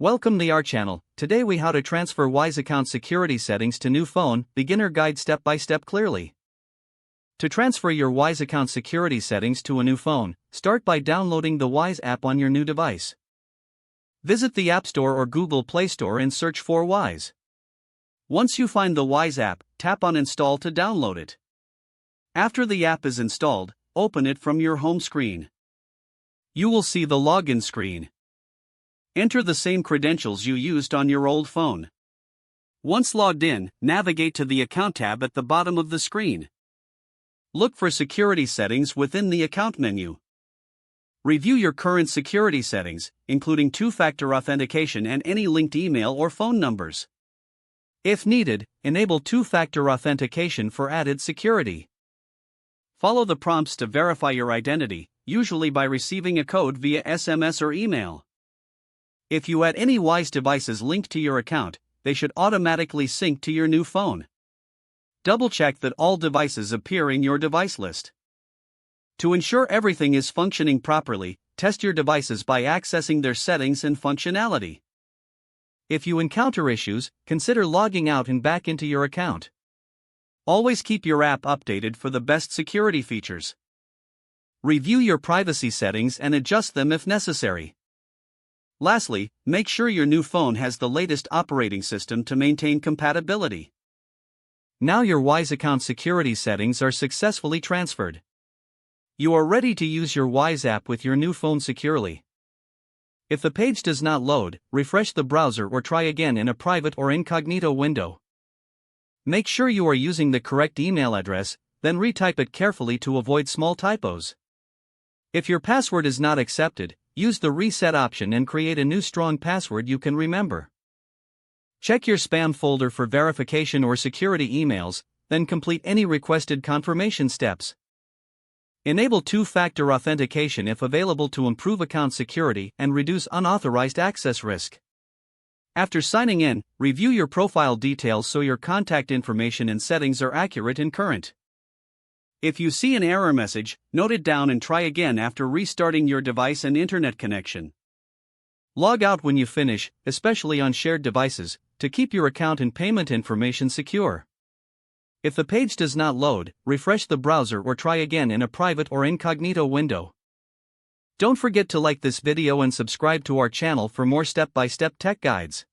Welcome to our channel. Today we how to transfer Wyze account security settings to new phone, beginner guide step by step clearly. To transfer your Wyze account security settings to a new phone, start by downloading the Wyze app on your new device. Visit the App Store or Google Play Store and search for Wyze. Once you find the Wyze app, tap on Install to download it. After the app is installed, open it from your home screen. You will see the login screen. Enter the same credentials you used on your old phone. Once logged in, navigate to the Account tab at the bottom of the screen. Look for security settings within the Account menu. Review your current security settings, including two-factor authentication and any linked email or phone numbers. If needed, enable two-factor authentication for added security. Follow the prompts to verify your identity, usually by receiving a code via SMS or email. If you add any Wyze devices linked to your account, they should automatically sync to your new phone. Double-check that all devices appear in your device list. To ensure everything is functioning properly, test your devices by accessing their settings and functionality. If you encounter issues, consider logging out and back into your account. Always keep your app updated for the best security features. Review your privacy settings and adjust them if necessary. Lastly, make sure your new phone has the latest operating system to maintain compatibility. Now your Wyze account security settings are successfully transferred. You are ready to use your Wyze app with your new phone securely. If the page does not load, refresh the browser or try again in a private or incognito window. Make sure you are using the correct email address, then retype it carefully to avoid small typos. If your password is not accepted, use the reset option and create a new strong password you can remember. Check your spam folder for verification or security emails, then complete any requested confirmation steps. Enable two-factor authentication if available to improve account security and reduce unauthorized access risk. After signing in, review your profile details so your contact information and settings are accurate and current. If you see an error message, note it down and try again after restarting your device and internet connection. Log out when you finish, especially on shared devices, to keep your account and payment information secure. If the page does not load, refresh the browser or try again in a private or incognito window. Don't forget to like this video and subscribe to our channel for more step-by-step tech guides.